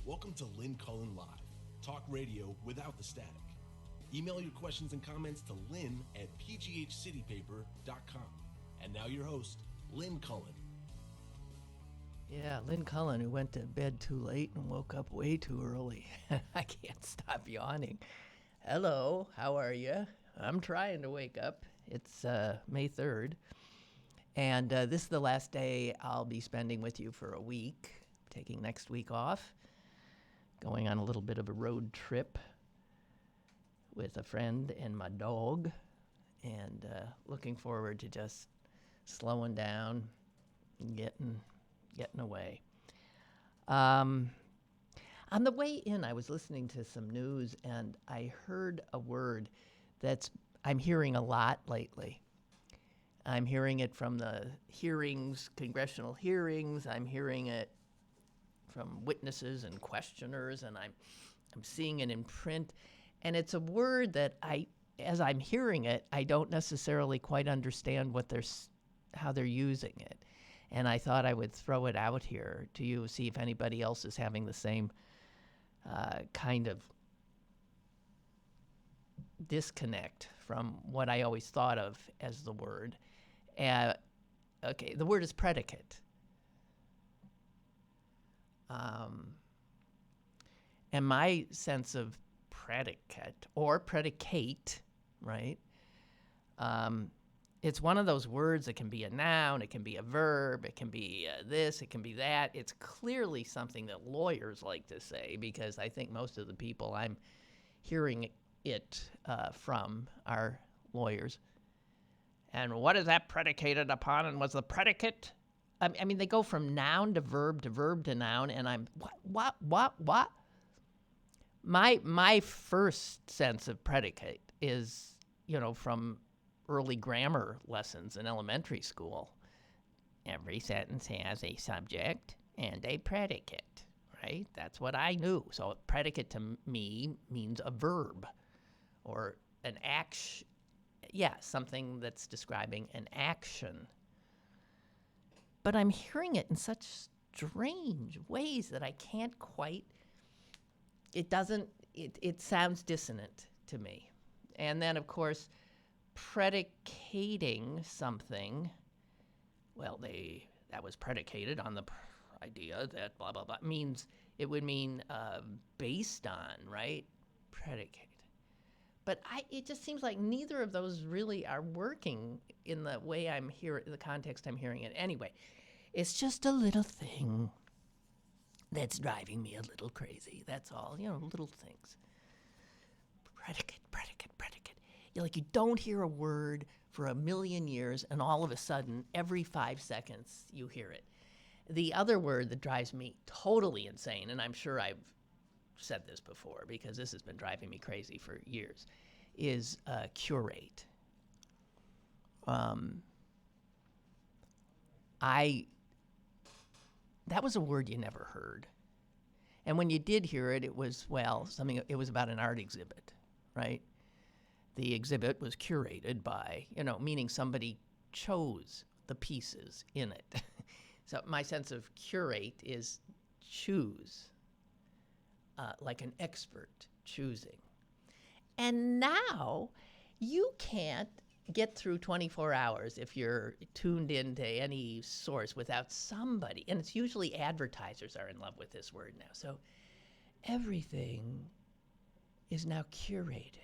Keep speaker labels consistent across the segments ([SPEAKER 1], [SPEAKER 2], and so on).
[SPEAKER 1] Welcome to Lynn Cullen Live, talk radio without the static. Email your questions and comments to lynn at pghcitypaper.com. And now your host, Lynn Cullen.
[SPEAKER 2] Yeah, Lynn Cullen, who went to bed too late and woke up way too early. I can't stop yawning. Hello, how are you? I'm trying to wake up. It's May 3rd. And this is the last day I'll be spending with you for a week, taking next week off, going on a little bit of a road trip with a friend and my dog, and looking forward to just slowing down and getting away. On the way in, I was listening to some news, and I heard a word I'm hearing a lot lately. I'm hearing it from the hearings, congressional hearings. I'm hearing it from witnesses and questioners, and I'm seeing it in print. And it's a word that as I'm hearing it, I don't necessarily quite understand how they're using it. And I thought I would throw it out here to you, see if anybody else is having the same kind of disconnect from what I always thought of as the word. Okay, the word is predicate. And my sense of predicate or predicate, right? It's one of those words that can be a noun, it can be a verb, it can be this, it can be that. It's clearly something that lawyers like to say, because I think most of the people I'm hearing it from are lawyers. And what is that predicated upon? And was the predicate? I mean, they go from noun to verb to noun, and I'm, what? My first sense of predicate is, from early grammar lessons in elementary school. Every sentence has a subject and a predicate, right? That's what I knew. So predicate to me means a verb or an action. Yeah, something that's describing an action. But I'm hearing it in such strange ways that I can't quite, it sounds dissonant to me. And then, of course, predicating something, well, that was predicated on the idea that blah, blah, blah, it would mean based on, right? Predicate. But it just seems like neither of those really are working in the way the context I'm hearing it. Anyway, it's just a little thing that's driving me a little crazy. That's all, little things. Predicate. You don't hear a word for a million years, and all of a sudden, every 5 seconds, you hear it. The other word that drives me totally insane, and I'm sure I've said this before because this has been driving me crazy for years, is curate. That was a word you never heard. And when you did hear it, it was about an art exhibit, right? The exhibit was curated by, meaning somebody chose the pieces in it. So my sense of curate is choose, like an expert choosing. And now you can't get through 24 hours if you're tuned into any source without somebody, and it's usually advertisers are in love with this word now. So everything is now curated.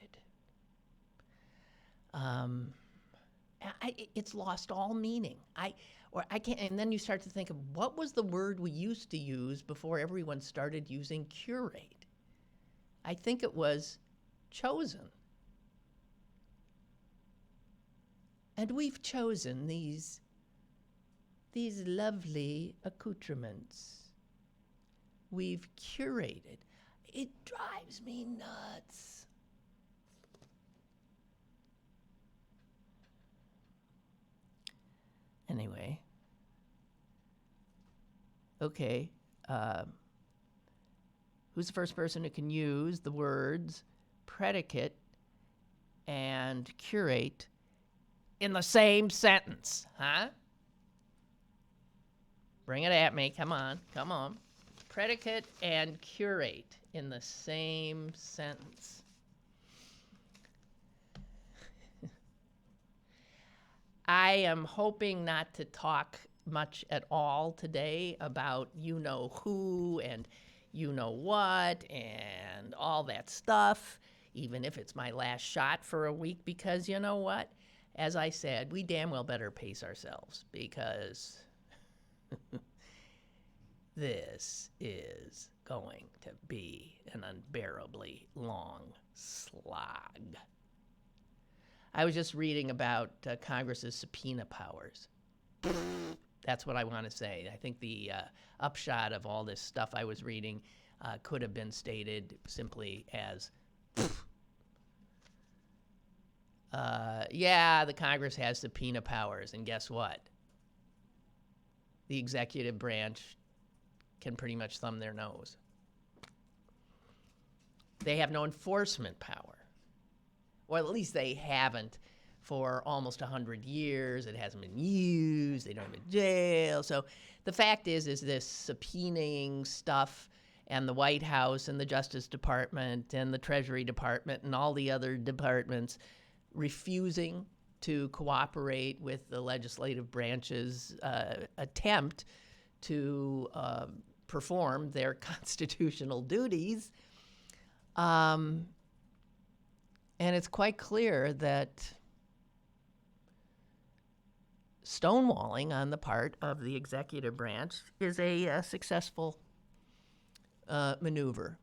[SPEAKER 2] It's lost all meaning. I can't. And then you start to think of what was the word we used to use before everyone started using curate. I think it was chosen. And we've chosen these lovely accoutrements. We've curated. It drives me nuts. Anyway. Okay. Who's the first person who can use the words predicate and curate in the same sentence, huh? Bring it at me. Come on. predicate and curate in the same sentence. I am hoping not to talk much at all today about you know who and you know what and all that stuff, even if it's my last shot for a week, because you know what? As I said, we damn well better pace ourselves, because this is going to be an unbearably long slog. I was just reading about Congress's subpoena powers. That's what I want to say. I think the upshot of all this stuff I was reading could have been stated simply as, yeah, the Congress has subpoena powers, and guess what? The executive branch can pretty much thumb their nose. They have no enforcement power. Or at least they haven't for almost 100 years. It hasn't been used. They don't have a jail. So the fact is this subpoenaing stuff, and the White House and the Justice Department and the Treasury Department and all the other departments refusing to cooperate with the legislative branch's attempt to perform their constitutional duties. And it's quite clear that stonewalling on the part of the executive branch is a successful maneuver.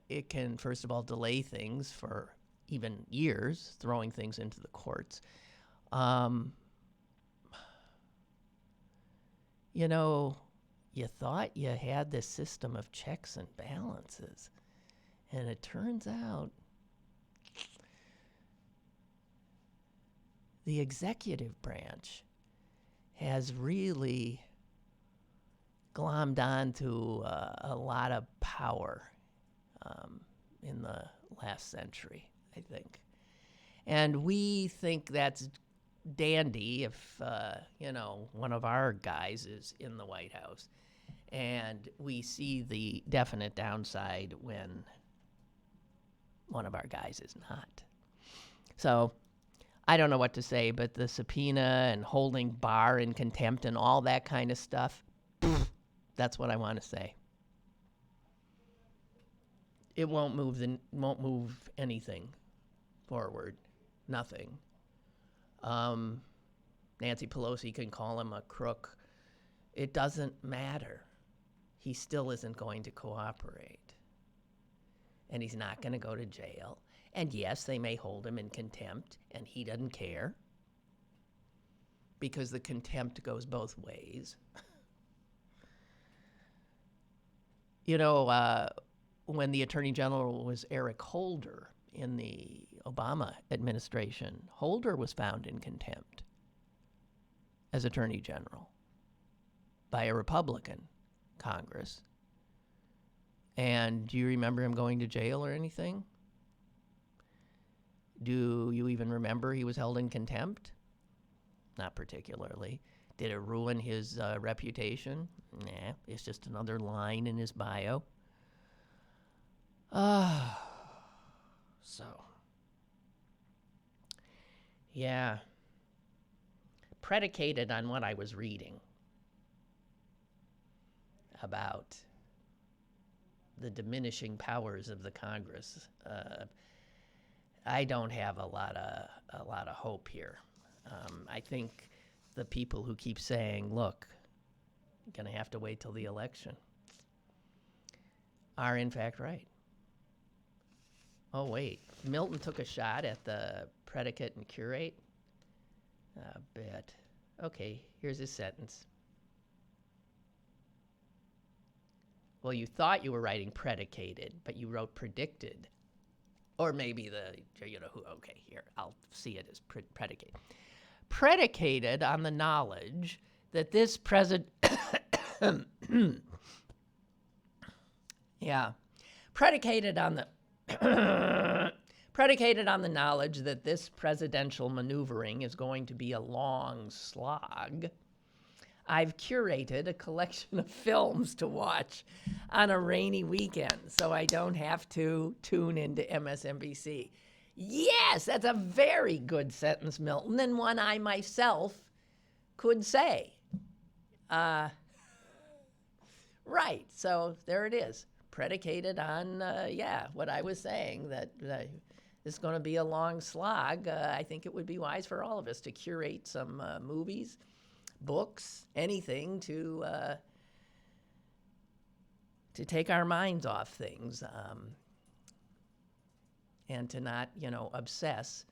[SPEAKER 2] It can, first of all, delay things for even years, throwing things into the courts. You know, you thought you had this system of checks and balances, and it turns out the executive branch has really glommed onto a lot of power in the last century, I think. And we think that's dandy if, one of our guys is in the White House. And we see the definite downside when one of our guys is not. So I don't know what to say, but the subpoena and holding Barr in contempt and all that kind of stuff, that's what I want to say. It won't move anything forward. Nothing. Nancy Pelosi can call him a crook. It doesn't matter. He still isn't going to cooperate. And he's not going to go to jail. And yes, they may hold him in contempt, and he doesn't care, because the contempt goes both ways. When the Attorney General was Eric Holder in the Obama administration, Holder was found in contempt as Attorney General by a Republican Congress. And do you remember him going to jail or anything? Do you even remember he was held in contempt? Not particularly. Did it ruin his reputation? Nah, it's just another line in his bio. Yeah. Predicated on what I was reading about the diminishing powers of the Congress, I don't have a lot of hope here. I think the people who keep saying, look, you're going to have to wait till the election, are in fact right. Oh, wait. Milton took a shot at the predicate and curate? I bet. Okay, here's his sentence. Well, you thought you were writing predicated, but you wrote predicted. Or maybe okay, here, I'll see it as predicate. Predicated on the knowledge that this predicated on the knowledge that this presidential maneuvering is going to be a long slog, I've curated a collection of films to watch on a rainy weekend so I don't have to tune into MSNBC. Yes, that's a very good sentence, Milton, and one I myself could say. Right, so there it is, predicated on, what I was saying, that this is going to be a long slog. I think it would be wise for all of us to curate some movies, books, anything to take our minds off things, and to not, obsess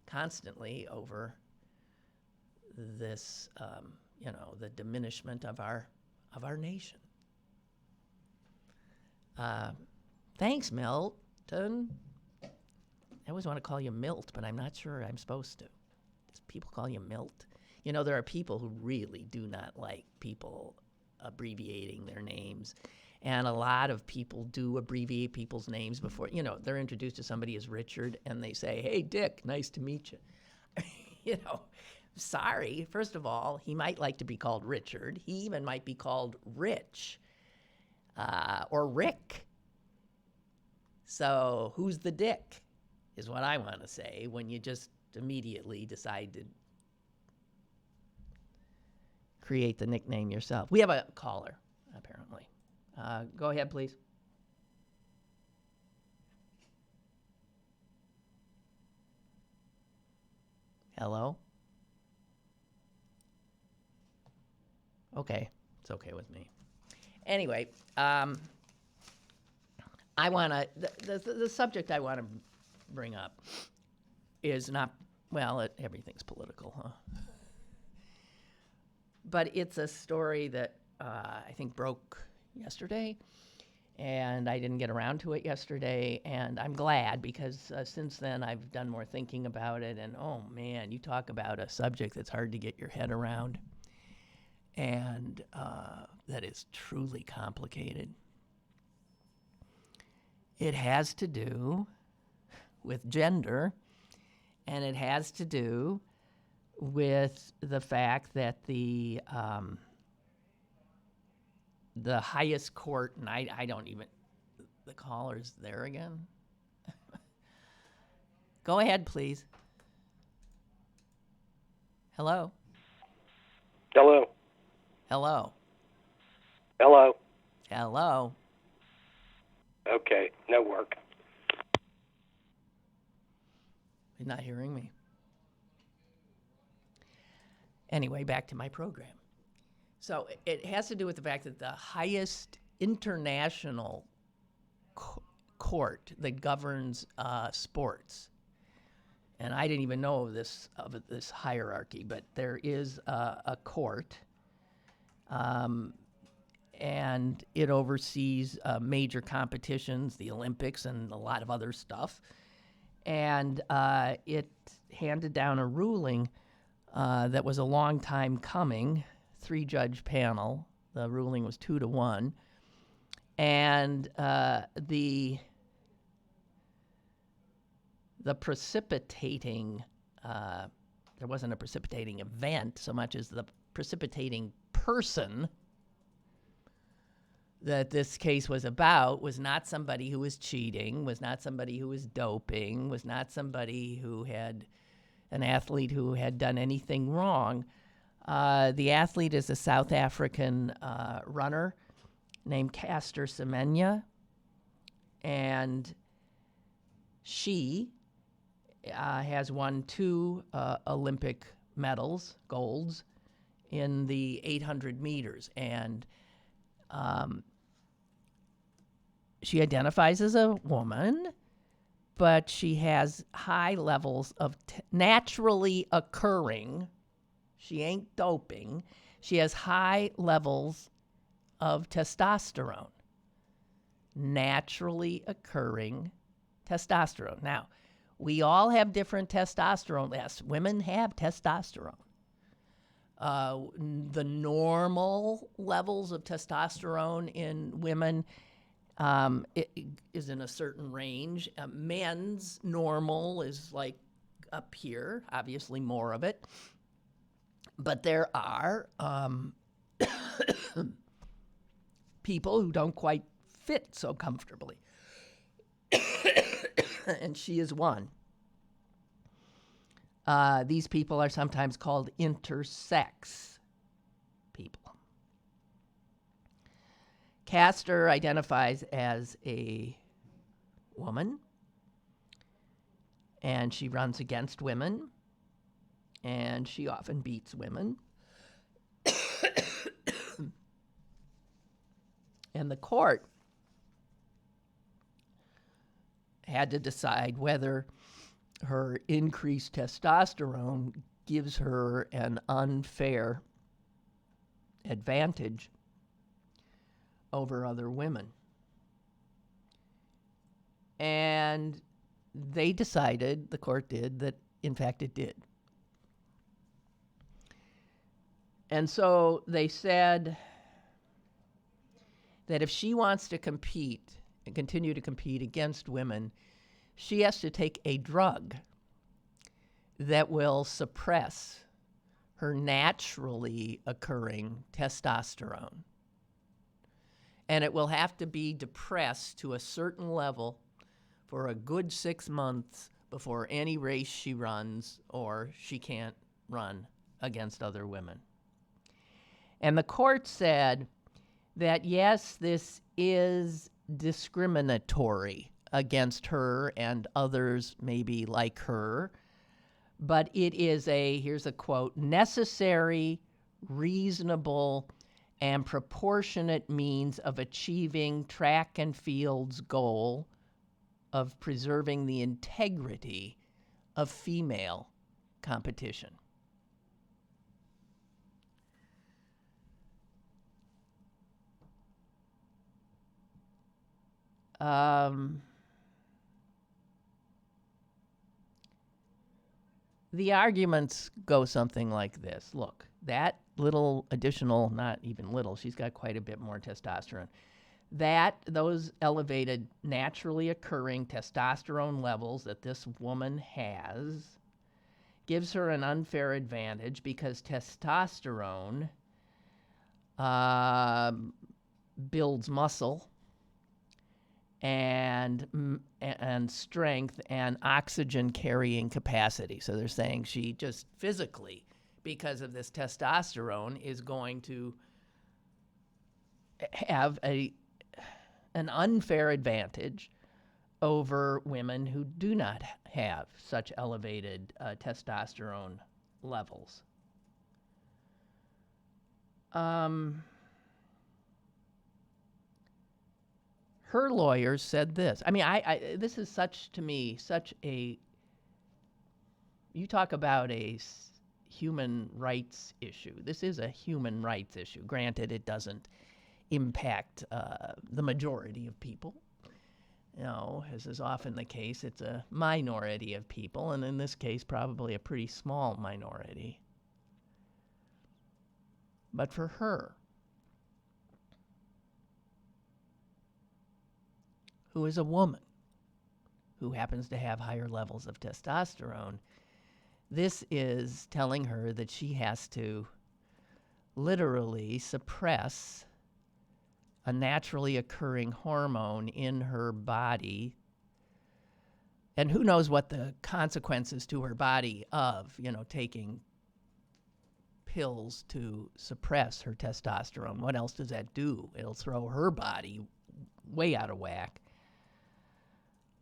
[SPEAKER 2] constantly over this, the diminishment of our nation. Thanks, Milton. I always want to call you Milt, but I'm not sure I'm supposed to. Does people call you Milt? There are people who really do not like people abbreviating their names. And a lot of people do abbreviate people's names before, they're introduced to somebody as Richard, and they say, "Hey, Dick, nice to meet you." Sorry. First of all, he might like to be called Richard. He even might be called Rich or Rick. So who's the dick is what I want to say when you just immediately decide to create the nickname yourself. We have a caller, apparently. Go ahead, please. Hello? Okay, it's okay with me. Anyway, I want to, the subject I want to bring up is not, everything's political, huh? But it's a story that I think broke yesterday, and I didn't get around to it yesterday, and I'm glad because since then I've done more thinking about it, and oh man, you talk about a subject that's hard to get your head around, and that is truly complicated. It has to do with gender, and it has to do with the fact that the highest court, and I don't even, the caller's there again. Go ahead, please. Hello?
[SPEAKER 3] Hello.
[SPEAKER 2] Hello?
[SPEAKER 3] Hello.
[SPEAKER 2] Hello?
[SPEAKER 3] Okay, no work.
[SPEAKER 2] You're not hearing me. Anyway, back to my program. So it has to do with the fact that the highest international court that governs sports, and I didn't even know of this hierarchy, but there is a court, and it oversees major competitions, the Olympics, and a lot of other stuff. And it handed down a ruling that was a long time coming, 3-judge panel. The ruling was 2-1. And the precipitating, there wasn't a precipitating event so much as the precipitating person that this case was about was not somebody who was cheating, was not somebody who was doping, was not somebody who had an athlete who had done anything wrong. The athlete is a South African runner named Caster Semenya, and she has won 2 Olympic medals, golds, in the 800 meters. And she identifies as a woman, but she has high levels of naturally occurring, she ain't doping, she has high levels of testosterone, naturally occurring testosterone. Now, we all have different testosterone. Yes, women have testosterone. The normal levels of testosterone in women it is in a certain range. Men's normal is like up here, obviously more of it. But there are people who don't quite fit so comfortably. And she is one. These people are sometimes called intersex people. Castor identifies as a woman, and she runs against women, and she often beats women. And the court had to decide whether her increased testosterone gives her an unfair advantage over other women. And they decided, the court did, that in fact it did. And so they said that if she wants to compete and continue to compete against women, she has to take a drug that will suppress her naturally occurring testosterone. And it will have to be depressed to a certain level for a good 6 months before any race she runs, or she can't run against other women. And the court said that, yes, this is discriminatory against her and others maybe like her, but it is a, here's a quote, necessary, reasonable, and proportionate means of achieving track and field's goal of preserving the integrity of female competition. The arguments go something like this. Look, that little additional, not even little, she's got quite a bit more testosterone. Those elevated, naturally occurring testosterone levels that this woman has gives her an unfair advantage because testosterone builds muscle and strength and oxygen carrying capacity. So they're saying she just physically, because of this testosterone, is going to have an unfair advantage over women who do not have such elevated testosterone levels. Her lawyers said this. I mean, this is such a, you talk about a human rights issue. This is a human rights issue. Granted, it doesn't impact the majority of people. You know, as is often the case, it's a minority of people, and in this case, probably a pretty small minority. But for her, who is a woman who happens to have higher levels of testosterone, this is telling her that she has to literally suppress a naturally occurring hormone in her body. And who knows what the consequences to her body of, taking pills to suppress her testosterone. What else does that do? It'll throw her body way out of whack.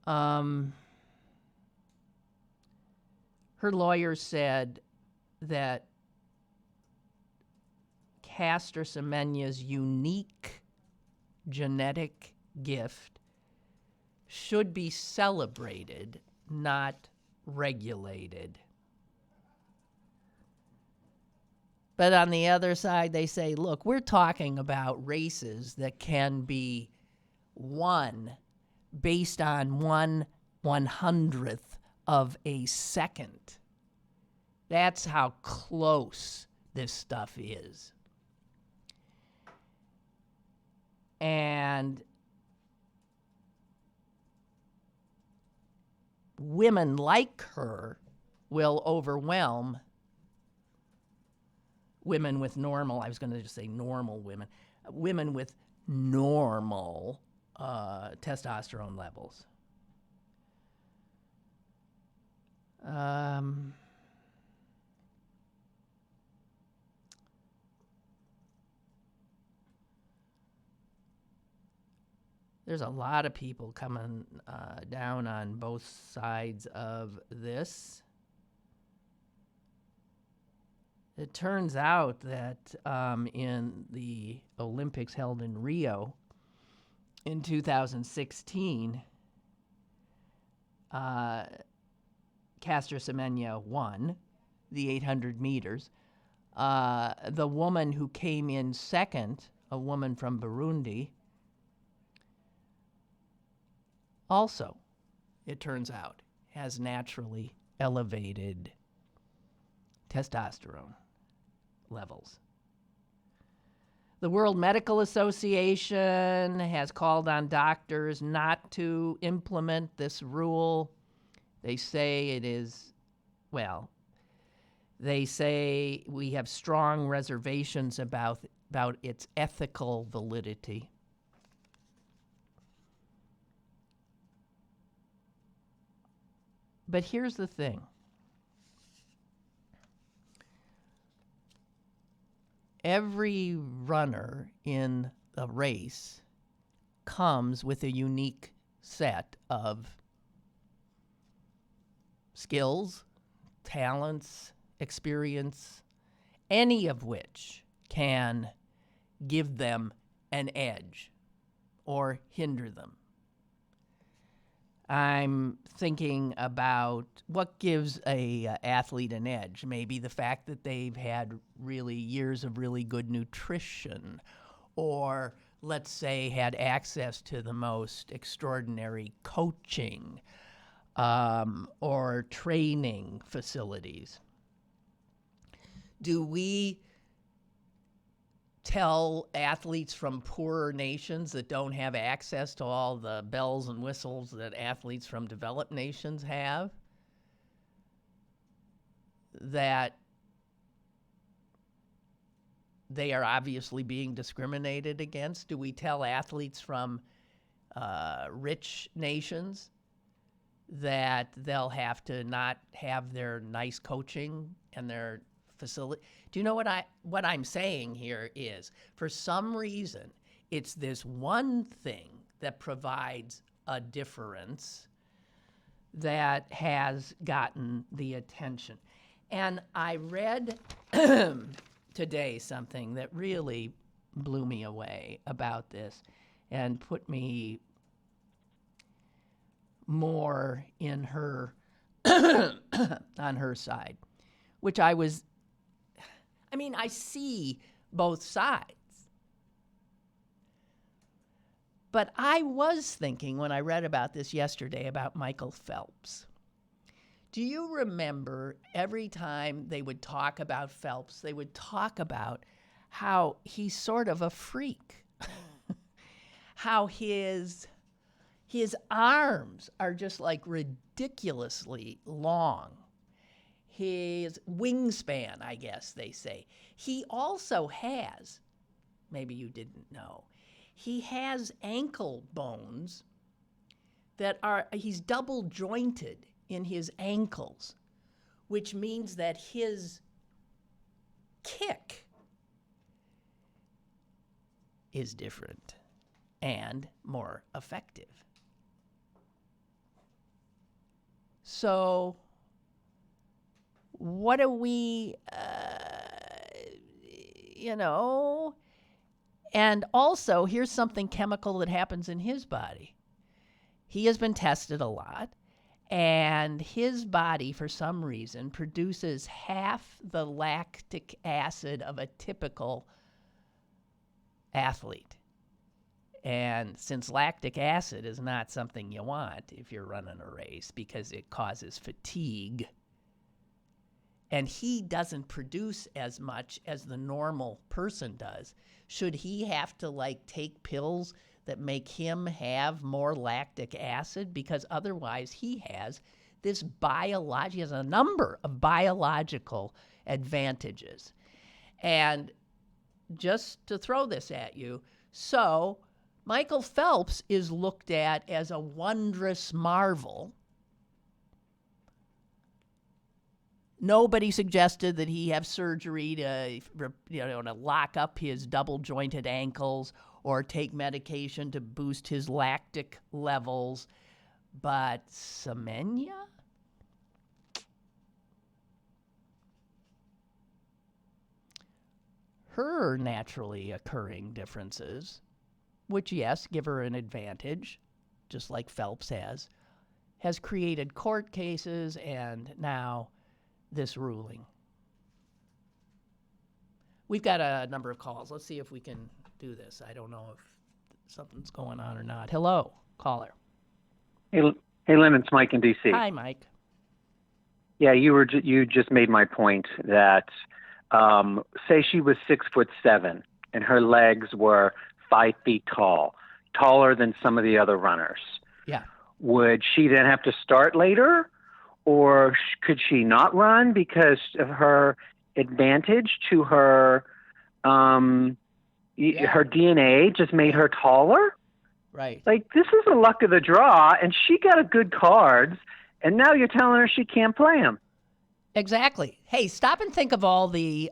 [SPEAKER 2] Her lawyers said that Caster Semenya's unique genetic gift should be celebrated, not regulated. But on the other side, they say, look, we're talking about races that can be won based on 1/100th of a second. That's how close this stuff is. And women like her will overwhelm women with normal, I was going to just say normal women with normal testosterone levels. There's a lot of people coming down on both sides of this. It turns out that in the Olympics held in Rio in 2016, Caster Semenya won the 800 meters. The woman who came in second, a woman from Burundi, also, it turns out, has naturally elevated testosterone levels. The World Medical Association has called on doctors not to implement this rule. They say it is, well, they say we have strong reservations about its ethical validity. But here's the thing. Every runner in a race comes with a unique set of skills, talents, experience, any of which can give them an edge or hinder them. I'm thinking about what gives a athlete an edge. Maybe the fact that they've had really years of really good nutrition, or let's say had access to the most extraordinary coaching or training facilities. Do we tell athletes from poorer nations that don't have access to all the bells and whistles that athletes from developed nations have that they are obviously being discriminated against? Do we tell athletes from rich nations that they'll have to not have their nice coaching and their facility? Do you know what I'm saying here is, for some reason, it's this one thing that provides a difference that has gotten the attention. And I read today something that really blew me away about this and put me more in her on her side, which I see both sides. But I was thinking when I read about this yesterday about Michael Phelps. Do you remember every time they would talk about Phelps, they would talk about how he's sort of a freak, how his arms are just like ridiculously long. His wingspan, I guess they say. He also has, maybe you didn't know, he has ankle bones that he's double jointed in his ankles, which means that his kick is different and more effective. So what do we, and also here's something chemical that happens in his body. He has been tested a lot, and his body, for some reason, produces half the lactic acid of a typical athlete. And since lactic acid is not something you want if you're running a race because it causes fatigue, and he doesn't produce as much as the normal person does, should he have to take pills that make him have more lactic acid? Because otherwise he has a number of biological advantages. And just to throw this at you, so Michael Phelps is looked at as a wondrous marvel. Nobody suggested that he have surgery to lock up his double-jointed ankles or take medication to boost his lactic levels. But Semenya? Her naturally occurring differences, which, yes, give her an advantage, just like Phelps has created court cases and now this ruling. We've got a number of calls. Let's see if we can do this. I don't know if something's going on or not. Hello, caller.
[SPEAKER 4] Hey, Lynn, it's Mike in D.C.
[SPEAKER 2] Hi, Mike.
[SPEAKER 4] Yeah, you just made my point that say she was 6'7" and her legs were 5 feet tall, taller than some of the other runners.
[SPEAKER 2] Yeah.
[SPEAKER 4] Would she then have to start later, or could she not run because of her advantage to her her DNA just made her taller?
[SPEAKER 2] Right.
[SPEAKER 4] Like, this is the luck of the draw, and she got a good cards, and now you're telling her she can't play them.
[SPEAKER 2] Exactly. Hey, stop and think of all the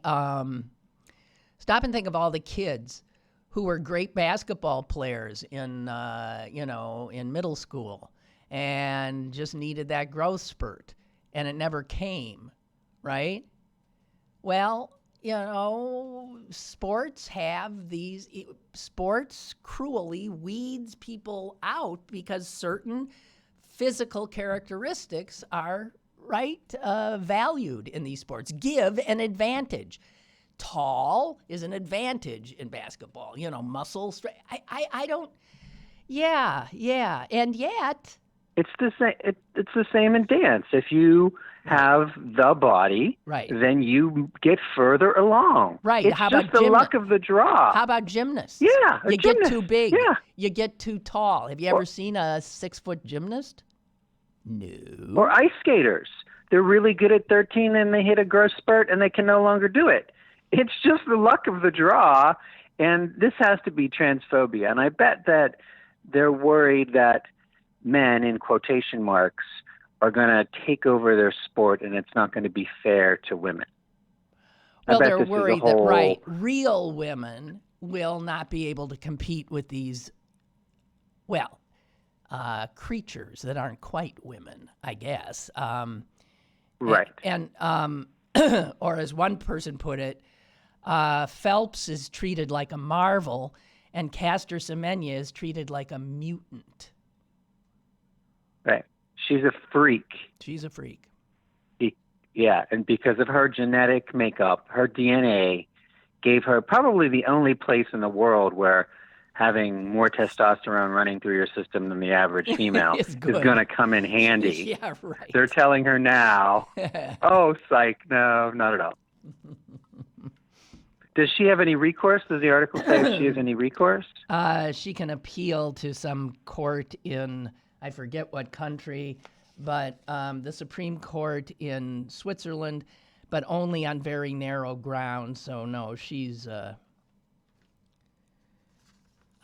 [SPEAKER 2] kids who were great basketball players in middle school and just needed that growth spurt, and it never came, right? Well, sports cruelly weeds people out because certain physical characteristics are valued in these sports. Give an advantage. Tall is an advantage in basketball. Muscle strength. I don't. Yeah, and yet
[SPEAKER 4] it's the same. It's the same in dance. If you have the body,
[SPEAKER 2] right,
[SPEAKER 4] then you get further along.
[SPEAKER 2] Right.
[SPEAKER 4] It's
[SPEAKER 2] How
[SPEAKER 4] just
[SPEAKER 2] about
[SPEAKER 4] the luck of the draw.
[SPEAKER 2] How about gymnasts?
[SPEAKER 4] Yeah,
[SPEAKER 2] you get too big.
[SPEAKER 4] Yeah.
[SPEAKER 2] You get too tall. Have you ever seen a 6-foot gymnast? No.
[SPEAKER 4] Or ice skaters. They're really good at 13 and they hit a growth spurt and they can no longer do it. It's just the luck of the draw, and this has to be transphobia. And I bet that they're worried that men, in quotation marks, are going to take over their sport and it's not going to be fair to women.
[SPEAKER 2] Well, they're worried that, real women will not be able to compete with these, creatures that aren't quite women, I guess.
[SPEAKER 4] Right.
[SPEAKER 2] And or as one person put it, Phelps is treated like a marvel and Caster Semenya is treated like a mutant.
[SPEAKER 4] Right. She's a freak.
[SPEAKER 2] She's a freak.
[SPEAKER 4] Yeah, and because of her genetic makeup, her DNA gave her probably the only place in the world where having more testosterone running through your system than the average female is going to come in handy.
[SPEAKER 2] Yeah, right.
[SPEAKER 4] They're telling her now, oh, psych, no, not at all. Does she have any recourse? Does the article say if she has any recourse?
[SPEAKER 2] She can appeal to some court in, I forget what country, but the Supreme Court in Switzerland, but only on very narrow grounds. So, no, she's...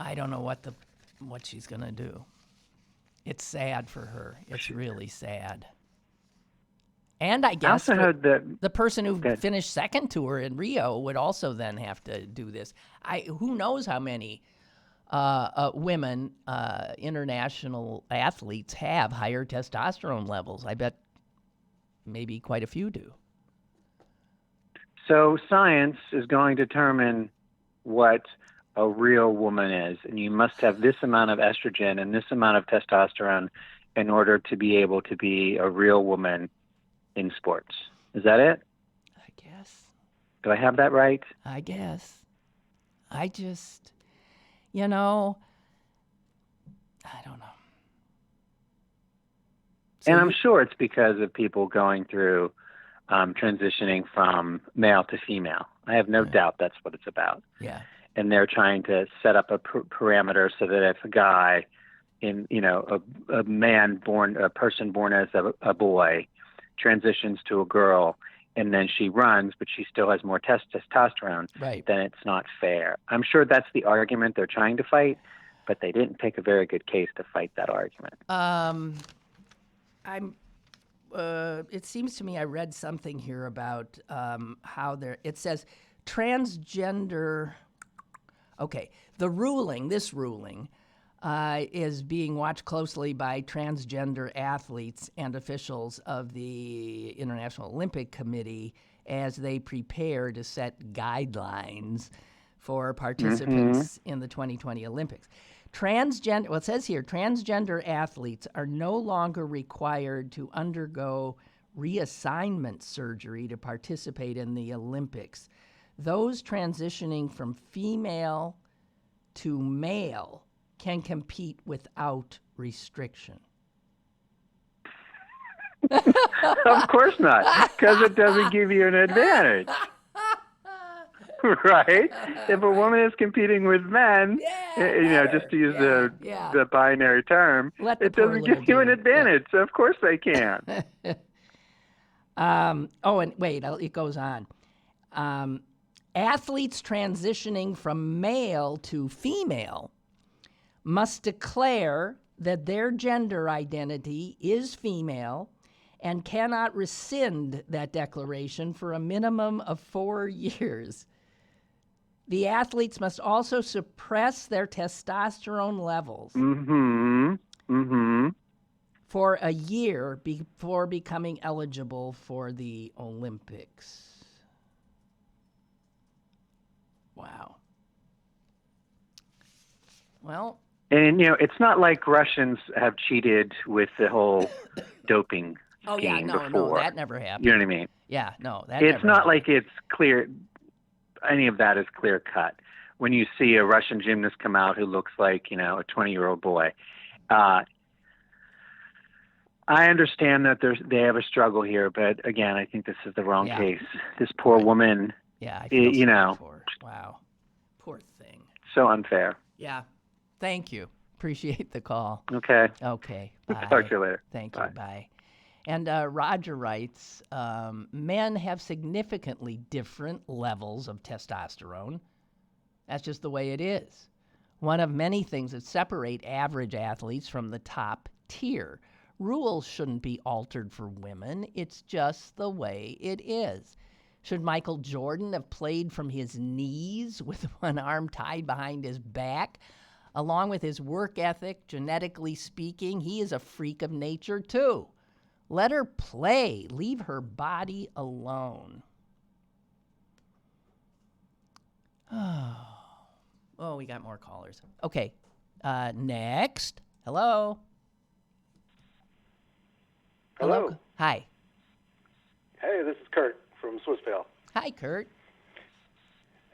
[SPEAKER 2] I don't know what she's going to do. It's sad for her. It's really sad. And I guess
[SPEAKER 4] I also heard that
[SPEAKER 2] the person who finished second to her in Rio would also then have to do this. Who knows how many women, international athletes have higher testosterone levels. I bet maybe quite a few do.
[SPEAKER 4] So science is going to determine what a real woman is, and you must have this amount of estrogen and this amount of testosterone in order to be able to be a real woman in sports. Is that it?
[SPEAKER 2] I guess.
[SPEAKER 4] Do I have that right?
[SPEAKER 2] I guess. I just, I don't know. So
[SPEAKER 4] and I'm sure it's because of people going through transitioning from male to female. I have no doubt that's what it's about.
[SPEAKER 2] Yeah.
[SPEAKER 4] And they're trying to set up a parameter so that if a guy a person born as a boy transitions to a girl, and then she runs, but she still has more testosterone,
[SPEAKER 2] Right.
[SPEAKER 4] then it's not fair. I'm sure that's the argument they're trying to fight, but they didn't pick a very good case to fight that argument.
[SPEAKER 2] It seems to me I read something here about how it says transgender. Okay, this ruling is being watched closely by transgender athletes and officials of the International Olympic Committee as they prepare to set guidelines for participants in the 2020 Olympics. It says here, transgender athletes are no longer required to undergo reassignment surgery to participate in the Olympics. Those transitioning from female to male can compete without restriction.
[SPEAKER 4] Of course not, because it doesn't give you an advantage. Right? If a woman is competing with men, just to use the binary term, it doesn't give you an advantage. So of course they can.
[SPEAKER 2] And wait, it goes on. Athletes transitioning from male to female must declare that their gender identity is female and cannot rescind that declaration for a minimum of 4 years. The athletes must also suppress their testosterone levels for a year before becoming eligible for the Olympics. Wow. Well,
[SPEAKER 4] and it's not like Russians have cheated with the whole doping scheme before.
[SPEAKER 2] No, that never happened.
[SPEAKER 4] You know what I mean?
[SPEAKER 2] Yeah, no,
[SPEAKER 4] it's not like it's clear. Any of that is clear cut. When you see a Russian gymnast come out who looks like, a 20-year-old boy, I understand that they have a struggle here, but again, I think this is the wrong case. This poor woman,
[SPEAKER 2] I feel sorry for her. Wow. Poor thing.
[SPEAKER 4] So unfair.
[SPEAKER 2] Yeah. Thank you. Appreciate the call.
[SPEAKER 4] Okay.
[SPEAKER 2] Bye.
[SPEAKER 4] Talk to you later.
[SPEAKER 2] Thank you. Bye. And Roger writes, men have significantly different levels of testosterone. That's just the way it is. One of many things that separate average athletes from the top tier. Rules shouldn't be altered for women. It's just the way it is. Should Michael Jordan have played from his knees with one arm tied behind his back? Along with his work ethic, genetically speaking, he is a freak of nature too. Let her play. Leave her body alone. Oh, we got more callers. Okay. Next. Hello.
[SPEAKER 5] Hello.
[SPEAKER 2] Hi.
[SPEAKER 5] Hey, this is Kurt from Swissvale.
[SPEAKER 2] Hi, Kurt.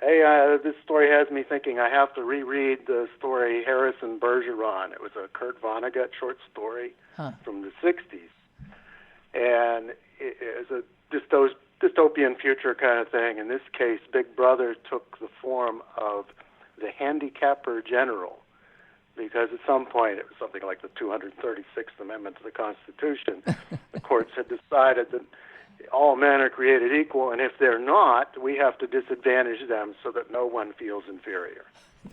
[SPEAKER 5] Hey, this story has me thinking I have to reread the story Harrison Bergeron. It was a Kurt Vonnegut short story from the 60s. And it was a dystopian future kind of thing. In this case, Big Brother took the form of the handicapper general, because at some point, it was something like the 236th Amendment to the Constitution, the courts had decided that all men are created equal, and if they're not, we have to disadvantage them so that no one feels inferior.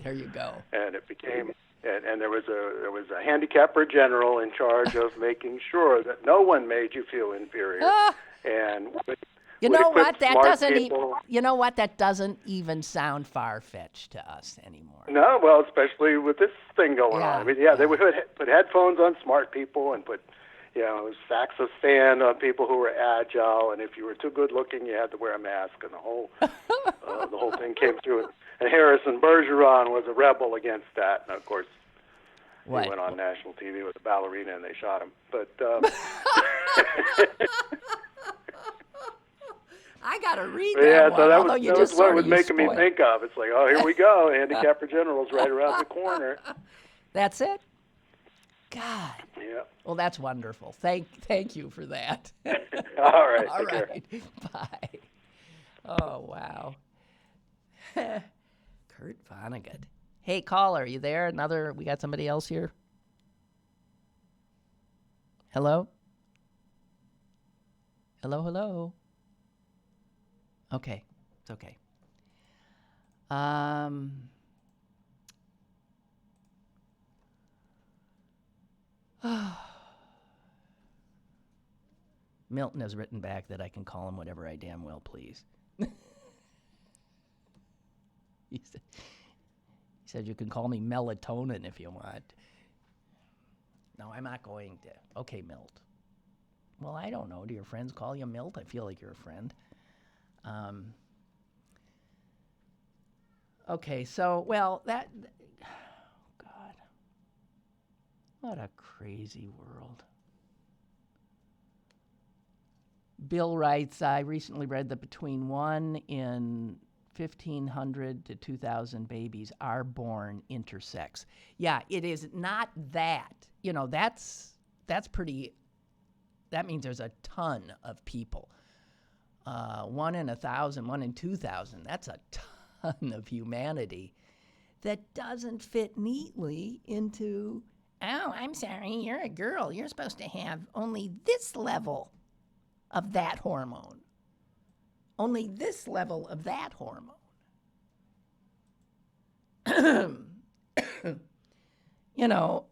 [SPEAKER 2] There you go.
[SPEAKER 5] And it became... And there was a handicapper general in charge of making sure that no one made you feel inferior. And
[SPEAKER 2] you know what? That doesn't even sound far-fetched to us anymore.
[SPEAKER 5] No, well, especially with this thing going on. I mean, they would put headphones on smart people and put, Saxophone on people who were agile. And if you were too good-looking, you had to wear a mask. And the whole thing came through. And Harrison Bergeron was a rebel against that. And, of course, he went on national TV with a ballerina and they shot him. But
[SPEAKER 2] I got to read that one.
[SPEAKER 5] So that was what it was making me think of. It's like, oh, here we go. Handicapper General's right around the corner.
[SPEAKER 2] That's it? God.
[SPEAKER 5] Yeah.
[SPEAKER 2] Well, that's wonderful. Thank you for that.
[SPEAKER 5] All right.
[SPEAKER 2] All right. Bye. Oh, wow. Kurt Vonnegut. Hey, caller, are you there? We got somebody else here? Hello? Hello? Okay. It's okay. Milton has written back that I can call him whatever I damn well please. He said you can call me melatonin if you want. No, I'm not going to. Okay, Milt. Well, I don't know. Do your friends call you Milt? I feel like you're a friend. Okay, so, well, that... God. What a crazy world. Bill writes, I recently read that between 1 in 1,500 to 2,000 babies are born intersex. Yeah, it is not that. You know, that's pretty... That means there's a ton of people. 1 in 1,000, 1 in 2,000, that's a ton of humanity that doesn't fit neatly into, oh, I'm sorry, you're a girl. You're supposed to have only this level of that hormone. Only this level of that hormone. You know,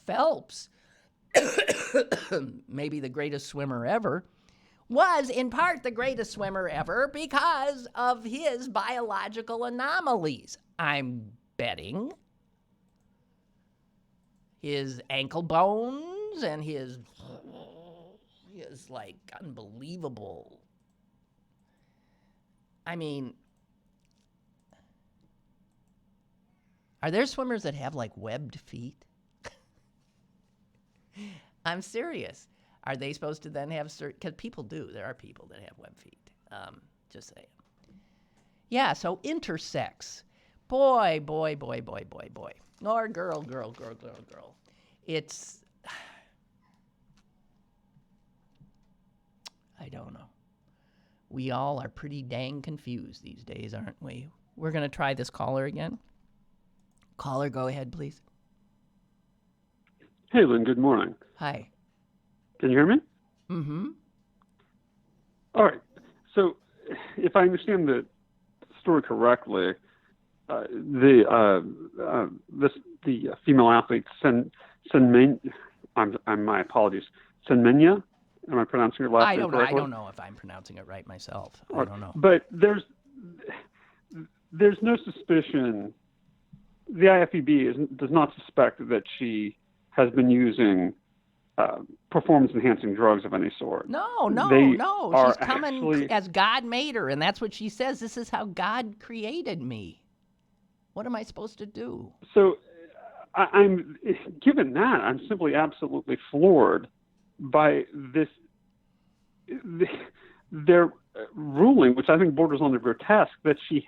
[SPEAKER 2] Phelps, maybe the greatest swimmer ever, was in part the greatest swimmer ever because of his biological anomalies. I'm betting his ankle bones and his like unbelievable. I mean, are there swimmers that have like webbed feet? I'm serious. Are they supposed to then have certain... Because people do. There are people that have web feet. Just saying. Yeah, so intersex. Boy. Or girl. It's... I don't know. We all are pretty dang confused these days, aren't we? We're going to try this caller again. Caller, go ahead, please.
[SPEAKER 6] Hey, Lynn, good morning.
[SPEAKER 2] Hi.
[SPEAKER 6] Can you hear me?
[SPEAKER 2] Mm-hmm.
[SPEAKER 6] All right. So, if I understand the story correctly, the female athlete Semenya, my apologies, Semenya. Am I pronouncing her last name correctly?
[SPEAKER 2] I don't know if I'm pronouncing it right myself. I don't know.
[SPEAKER 6] But there's no suspicion. The IFBB does not suspect that she has been using performance-enhancing drugs of any sort.
[SPEAKER 2] No. She's coming as God made her, and that's what she says. This is how God created me. What am I supposed to do?
[SPEAKER 6] So, I'm given that, I'm simply absolutely floored by their ruling, which I think borders on the grotesque, that she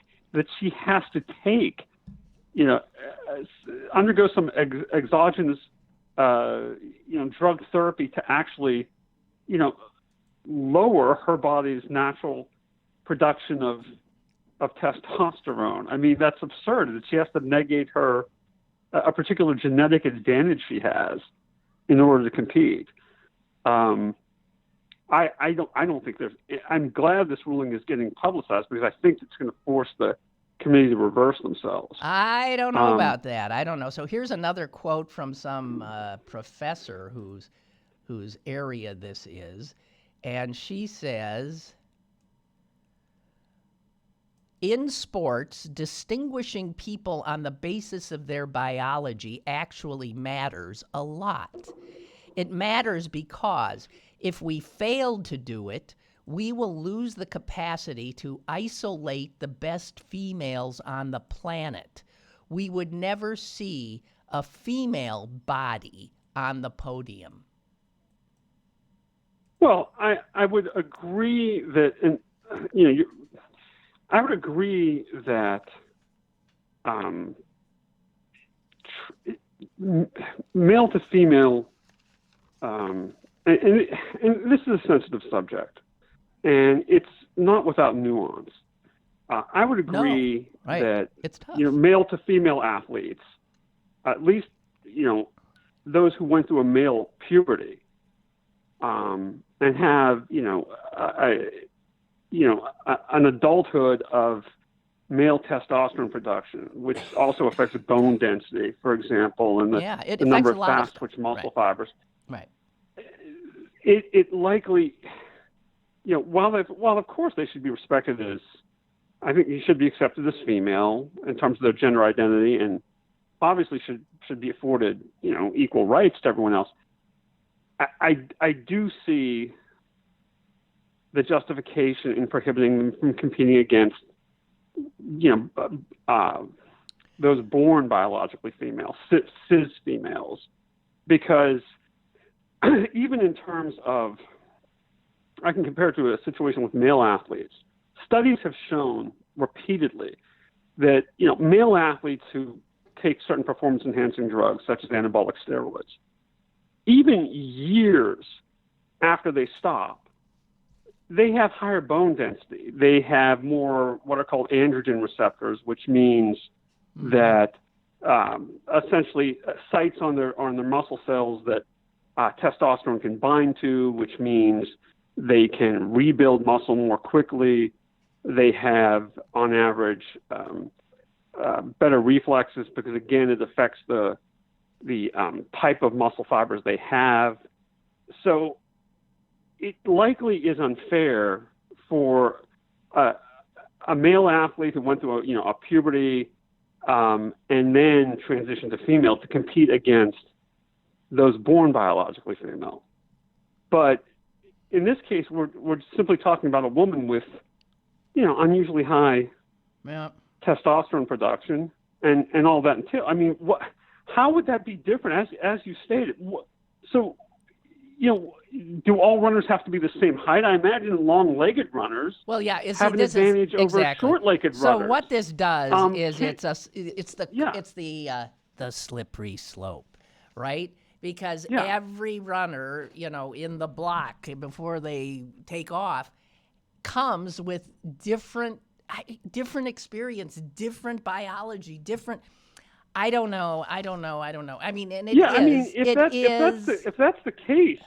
[SPEAKER 6] has to take, undergo some exogenous drug therapy to actually, lower her body's natural production of testosterone. I mean, that's absurd that she has to negate a particular genetic advantage she has in order to compete. I don't think I'm glad this ruling is getting publicized because I think it's going to force the committee to reverse themselves.
[SPEAKER 2] I don't know about that. I don't know. So here's another quote from some professor whose area this is, and she says, in sports, distinguishing people on the basis of their biology actually matters a lot. It matters because if we failed to do it, we will lose the capacity to isolate the best females on the planet. We would never see a female body on the podium.
[SPEAKER 6] Well, I would agree that, I would agree that male to female, and this is a sensitive subject, and it's not without nuance. I would agree that
[SPEAKER 2] it's tough.
[SPEAKER 6] Male to female athletes, at least those who went through a male puberty, and have an adulthood of male testosterone production, which also affects bone density, for example, and the number of fast-twitch muscle fibers.
[SPEAKER 2] Right.
[SPEAKER 6] It likely, while of course they should be respected as, I think you should be accepted as female in terms of their gender identity, and obviously should be afforded, equal rights to everyone else. I do see the justification in prohibiting them from competing against, those born biologically female, cis females, because even in terms of, I can compare it to a situation with male athletes. Studies have shown repeatedly that, male athletes who take certain performance-enhancing drugs, such as anabolic steroids, even years after they stop, they have higher bone density. They have more what are called androgen receptors, which means that essentially sites on their muscle cells that testosterone can bind to, which means they can rebuild muscle more quickly. They have, on average, better reflexes because, again, it affects the type of muscle fibers they have. So it likely is unfair for a male athlete who went through a puberty and then transitioned to female to compete against those born biologically female. But in this case, we're simply talking about a woman with, unusually high testosterone production and all that entails. I mean, how would that be different? As you stated, so, do all runners have to be the same height? I imagine long-legged runners have an advantage over short-legged runners.
[SPEAKER 2] So what this does is it's the slippery slope, right? Because every runner, in the block before they take off, comes with different experience, different biology, different. I don't know. I mean, and
[SPEAKER 6] if that's the case,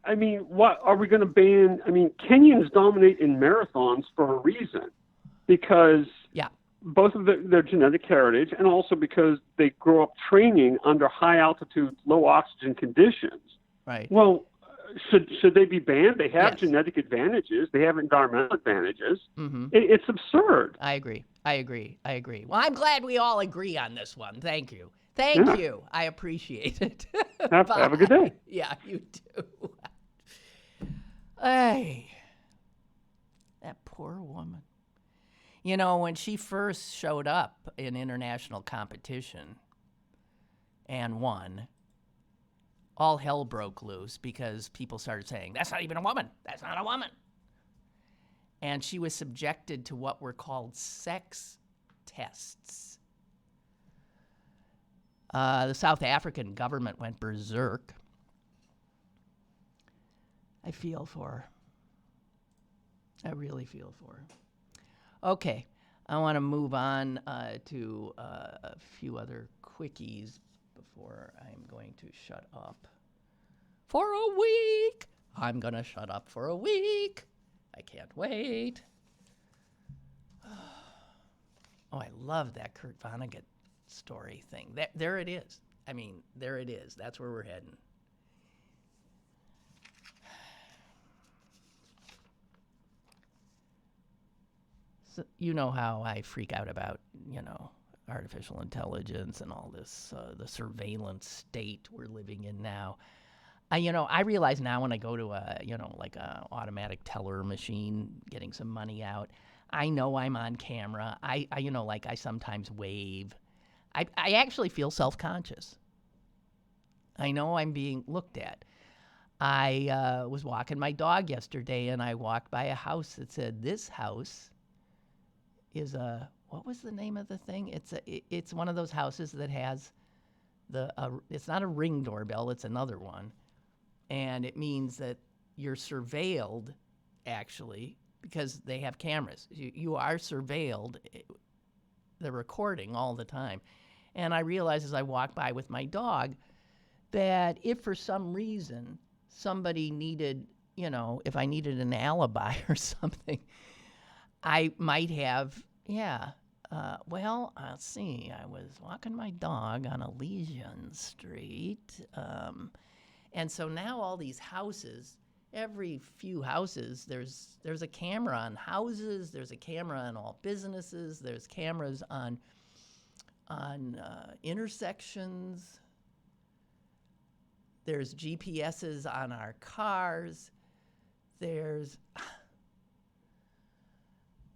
[SPEAKER 6] I mean, what are we going to ban? I mean, Kenyans dominate in marathons for a reason, because both of their genetic heritage, and also because they grow up training under high altitude, low oxygen conditions. Right. Well, should they be banned? They have genetic advantages. They have environmental advantages. Mm-hmm. It's absurd.
[SPEAKER 2] I agree. Well, I'm glad we all agree on this one. Thank you. Thank you. I appreciate it.
[SPEAKER 6] Have a good day.
[SPEAKER 2] Yeah, you too. Hey, that poor woman. When she first showed up in international competition and won, all hell broke loose because people started saying, that's not even a woman. That's not a woman. And she was subjected to what were called sex tests. The South African government went berserk. I feel for her. I really feel for her. Okay, I want to move on to a few other quickies before I'm going to shut up for a week. I'm going to shut up for a week. I can't wait. Oh, I love that Kurt Vonnegut story thing. There it is. I mean, there it is. That's where we're heading. So, you know how I freak out about, artificial intelligence and all this, the surveillance state we're living in now. I realize now when I go to like a automatic teller machine, getting some money out, I know I'm on camera. I sometimes wave. I actually feel self-conscious. I know I'm being looked at. I was walking my dog yesterday, and I walked by a house that said, this house is what was the name of the thing? It's one of those houses that has it's not a Ring doorbell, it's another one. And it means that you're surveilled, actually, because they have cameras. You are surveilled. They're recording all the time. And I realized as I walked by with my dog that if for some reason somebody needed, if I needed an alibi or something, I might have, well, let's see. I was walking my dog on Elysian Street. And so now all these houses, every few houses, there's a camera on houses, there's a camera on all businesses, there's cameras on intersections, there's GPSs on our cars,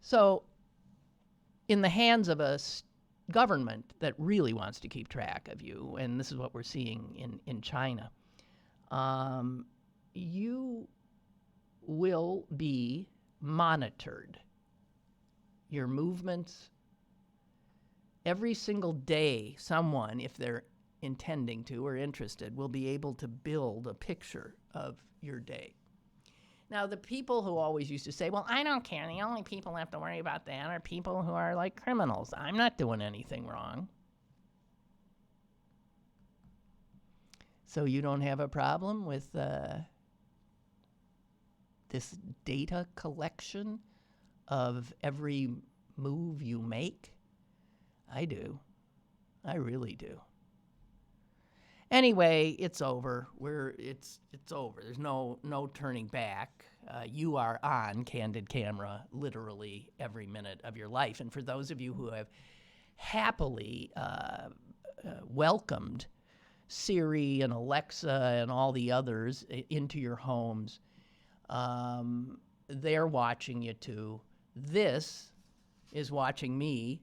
[SPEAKER 2] so in the hands of a government that really wants to keep track of you, and this is what we're seeing in China, you will be monitored. Your movements, every single day, someone, if they're intending to or interested, will be able to build a picture of your day. Now, the people who always used to say, well, I don't care, the only people who have to worry about that are people who are like criminals. I'm not doing anything wrong. So you don't have a problem with this data collection of every move you make? I do. I really do. Anyway, it's over. It's over. There's no turning back. You are on candid camera literally every minute of your life. And for those of you who have happily welcomed Siri and Alexa and all the others into your homes, they're watching you too. This is watching me,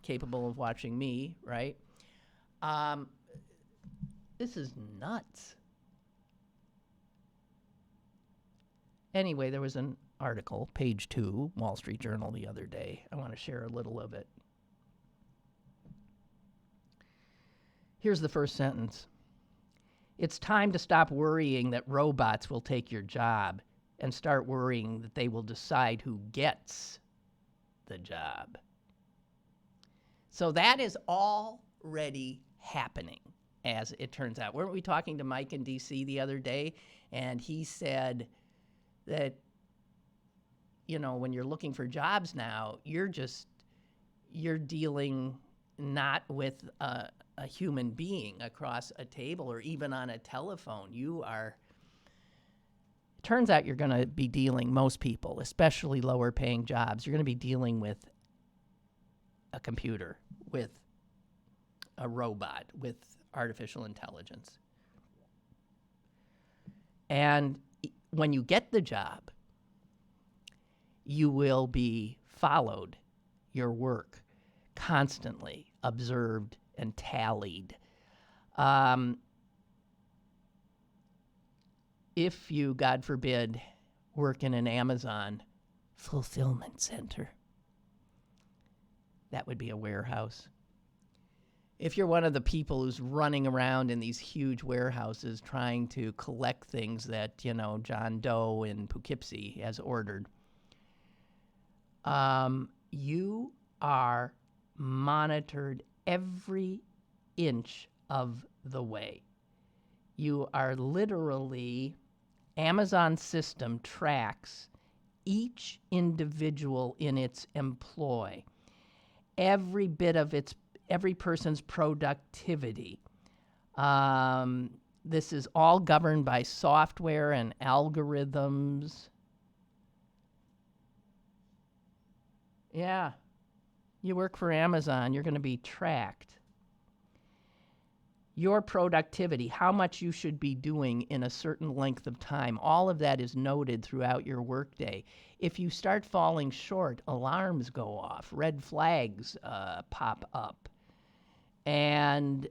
[SPEAKER 2] capable of watching me, right? This is nuts. Anyway, there was an article, page 2, Wall Street Journal the other day. I want to share a little of it. Here's the first sentence. It's time to stop worrying that robots will take your job and start worrying that they will decide who gets the job. So that is already happening, as it turns out. Weren't we talking to Mike in D.C. the other day? And he said that, when you're looking for jobs now, you're dealing not with a human being across a table or even on a telephone. It turns out you're going to be dealing, most people, especially lower paying jobs, you're going to be dealing with a computer, with a robot, with artificial intelligence. And when you get the job, you will be followed, your work, constantly observed and tallied. If you, God forbid, work in an Amazon fulfillment center, that would be a warehouse. If you're one of the people who's running around in these huge warehouses trying to collect things that, John Doe in Poughkeepsie has ordered, you are monitored every inch of the way. You are literally, Amazon system tracks each individual in its employ, every bit of every person's productivity. This is all governed by software and algorithms. Yeah, you work for Amazon, you're going to be tracked. Your productivity, how much you should be doing in a certain length of time, all of that is noted throughout your workday. If you start falling short, alarms go off, red flags pop up, and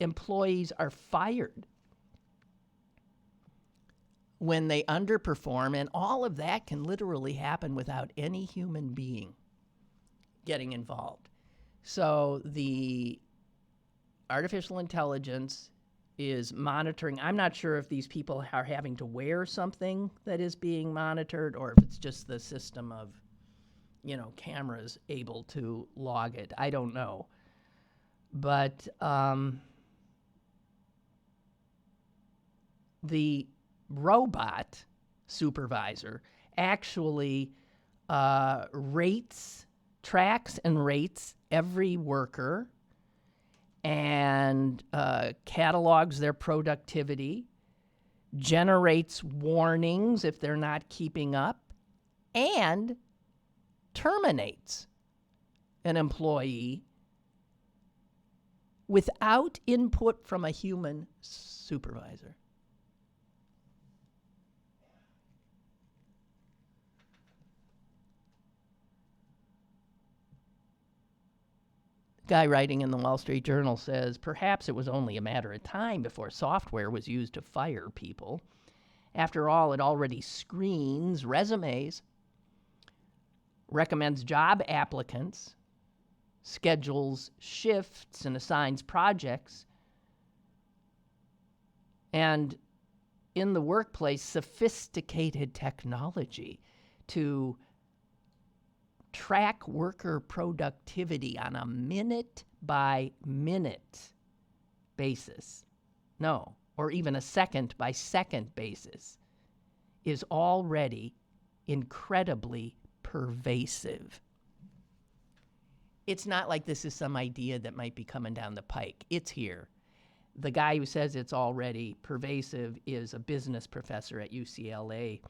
[SPEAKER 2] employees are fired when they underperform, and all of that can literally happen without any human being getting involved. So the artificial intelligence is monitoring. I'm not sure if these people are having to wear something that is being monitored or if it's just the system of, cameras able to log it. I don't know. But the robot supervisor actually tracks and rates every worker and catalogs their productivity, generates warnings if they're not keeping up, and terminates an employee without input from a human supervisor. Guy writing in the Wall Street Journal says, perhaps it was only a matter of time before software was used to fire people. After all, it already screens resumes, recommends job applicants, schedules shifts and assigns projects, and in the workplace, sophisticated technology to track worker productivity on a minute-by-minute basis. No, or even a second-by-second basis is already incredibly pervasive. It's not like this is some idea that might be coming down the pike. It's here. The guy who says it's already pervasive is a business professor at UCLA.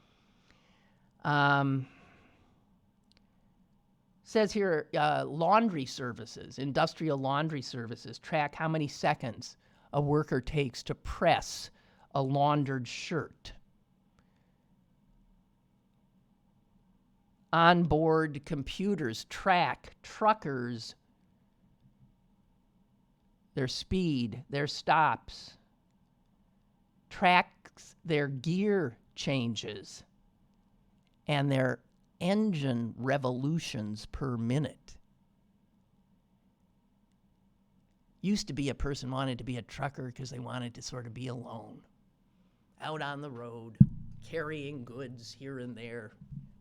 [SPEAKER 2] Says here, laundry services, industrial laundry services, track how many seconds a worker takes to press a laundered shirt. Onboard computers track truckers, their speed, their stops, tracks their gear changes and their engine revolutions per minute. Used to be a person wanted to be a trucker because they wanted to sort of be alone, out on the road, carrying goods here and there,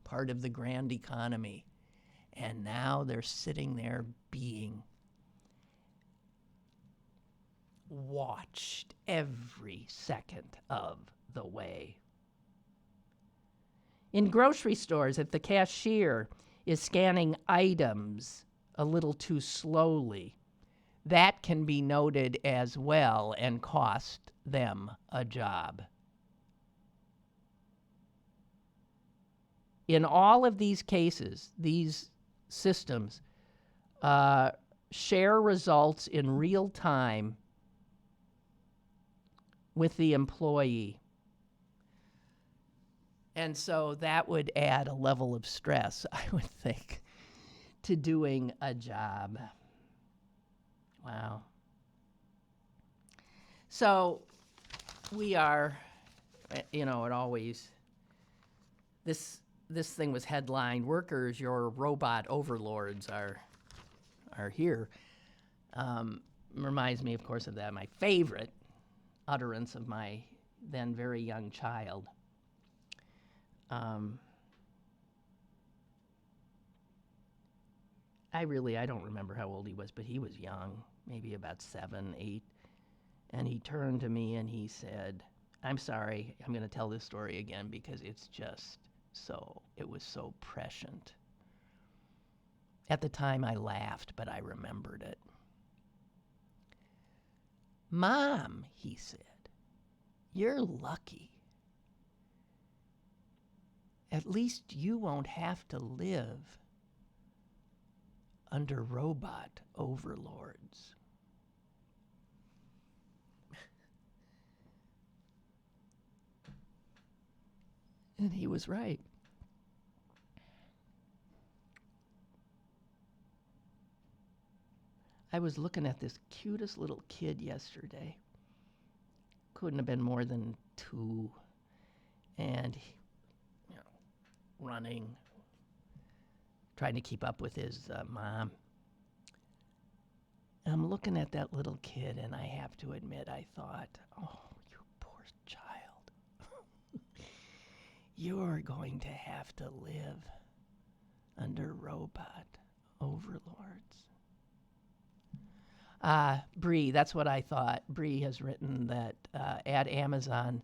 [SPEAKER 2] part of the grand economy. And now they're sitting there being watched every second of the way. In grocery stores, if the cashier is scanning items a little too slowly, that can be noted as well and cost them a job. In all of these cases, these systems share results in real time with the employee. And so that would add a level of stress, I would think, to doing a job. Wow. So we are, it always, this thing was headlined, workers, your robot overlords are here. Reminds me, of course, of that, my favorite utterance of my then very young child. I don't remember how old he was, but he was young, maybe about 7, 8. And he turned to me and he said, I'm sorry, I'm going to tell this story again because it was so prescient. At the time I laughed, but I remembered it. Mom, he said, you're lucky. At least you won't have to live under robot overlords. And he was right. I was looking at this cutest little kid yesterday. Couldn't have been more than 2. And running, trying to keep up with his mom. And I'm looking at that little kid, and I have to admit, I thought, oh, you poor child. You're going to have to live under robot overlords. Bree, that's what I thought. Bree has written that at Amazon,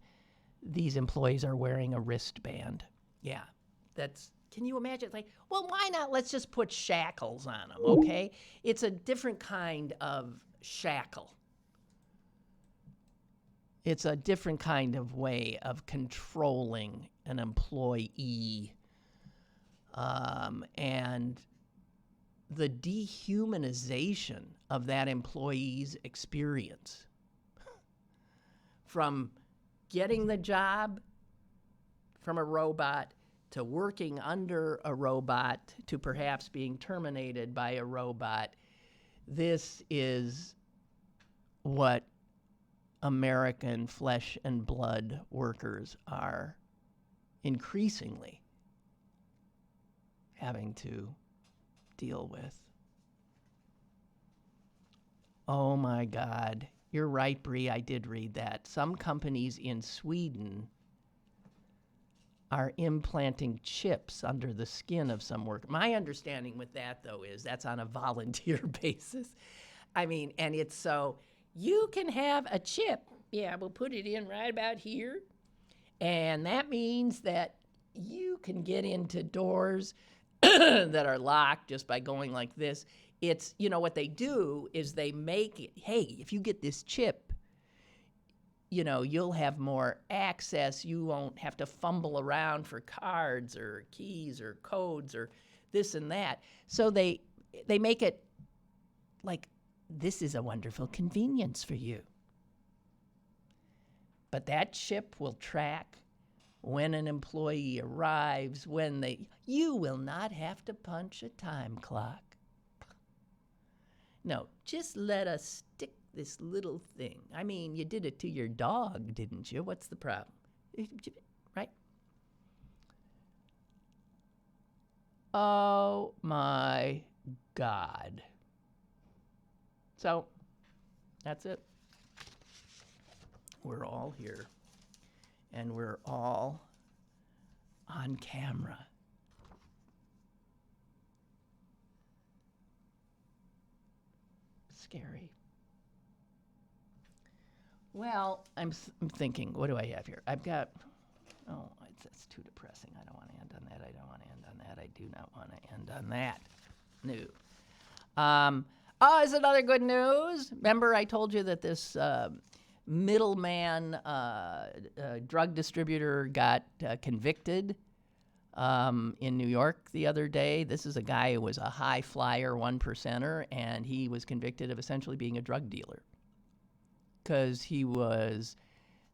[SPEAKER 2] these employees are wearing a wristband. Yeah, Can you imagine? Like, well, why not? Let's just put shackles on them, okay? It's a different kind of shackle. It's a different kind of way of controlling an employee. And the dehumanization of that employee's experience from getting the job from a robot to working under a robot to perhaps being terminated by a robot. This is what American flesh and blood workers are increasingly having to deal with. Oh my God. You're right, Bree. I did read that. Some companies in Sweden are implanting chips under the skin of some workers. My understanding with that, though, is that's on a volunteer basis. I mean, and it's so, you can have a chip. Yeah, we'll put it in right about here. And that means that you can get into doors that are locked just by going like this. It's, you know, what they do is they make it, hey, if you get this chip, you know, you'll have more access. You won't have to fumble around for cards or keys or codes or this and that. So they make it like, this is a wonderful convenience for you. But that chip will track when an employee arrives, you will not have to punch a time clock. No, just let us stick this little thing. I mean, you did it to your dog, didn't you? What's the problem? Right? Oh my God. So, that's it. We're all here. And we're all on camera. Scary. Well, I'm thinking, what do I have here? I've got, that's too depressing. I don't want to end on that. I don't want to end on that. I do not want to end on that. No. Is another good news? Remember I told you that this middleman drug distributor got convicted in New York the other day. This is a guy who was a high flyer, 1%er, and he was convicted of essentially being a drug dealer because he was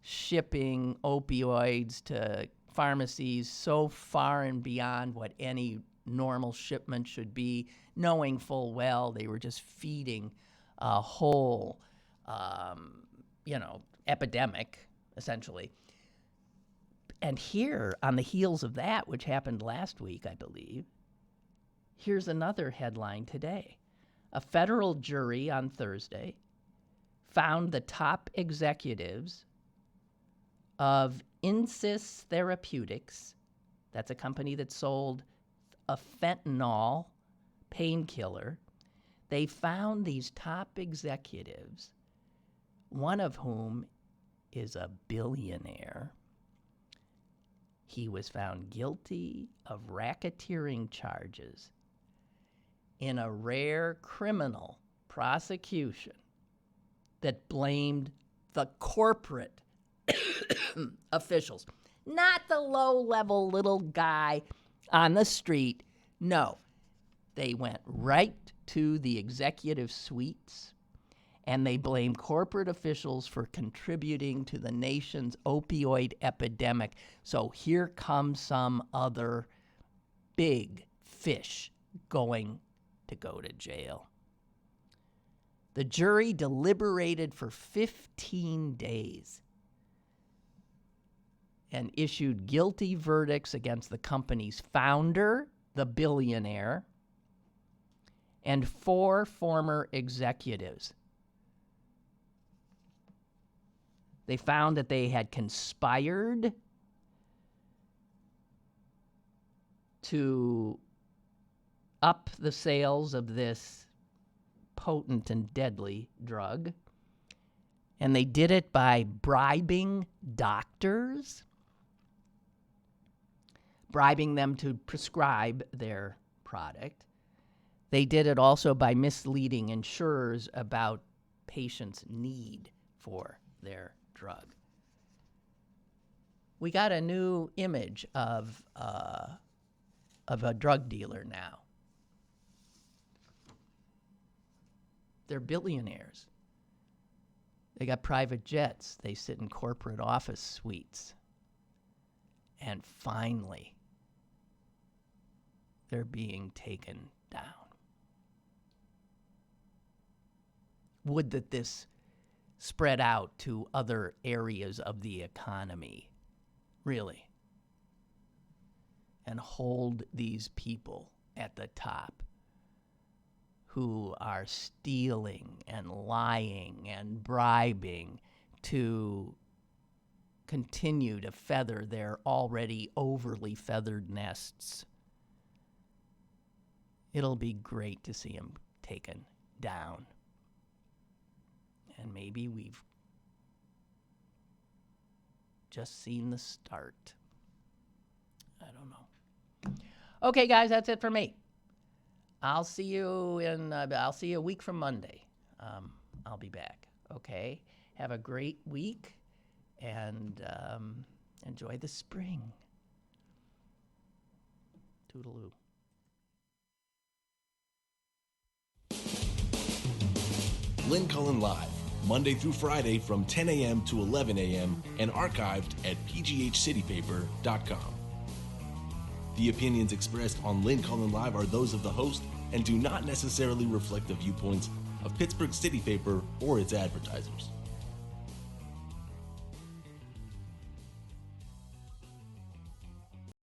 [SPEAKER 2] shipping opioids to pharmacies so far and beyond what any normal shipment should be, knowing full well they were just feeding a whole epidemic, essentially. And here, on the heels of that, which happened last week, I believe, here's another headline today. A federal jury on Thursday found the top executives of Insys Therapeutics, that's a company that sold a fentanyl painkiller. They found these top executives, one of whom is a billionaire. He was found guilty of racketeering charges in a rare criminal prosecution that blamed the corporate officials, not the low-level little guy on the street. No, they went right to the executive suites, and they blamed corporate officials for contributing to the nation's opioid epidemic. So here comes some other big fish going to go to jail. The jury deliberated for 15 days and issued guilty verdicts against the company's founder, the billionaire, and 4 former executives. They found that they had conspired to up the sales of this potent and deadly drug, and they did it by bribing doctors, bribing them to prescribe their product. They did it also by misleading insurers about patients' need for their drug. We got a new image of a drug dealer now. They're billionaires. They got private jets. They sit in corporate office suites. And finally, they're being taken down. Would that this spread out to other areas of the economy, really, and hold these people at the top who are stealing and lying and bribing to continue to feather their already overly feathered nests. It'll be great to see them taken down. And maybe we've just seen the start. I don't know. Okay, guys, that's it for me. I'll see you a week from Monday. I'll be back. Okay. Have a great week and enjoy the spring. Toodaloo.
[SPEAKER 1] Lynn Cullen Live, Monday through Friday from 10 a.m. to 11 a.m. and archived at pghcitypaper.com. The opinions expressed on Lynn Cullen Live are those of the host and do not necessarily reflect the viewpoints of Pittsburgh City Paper or its advertisers.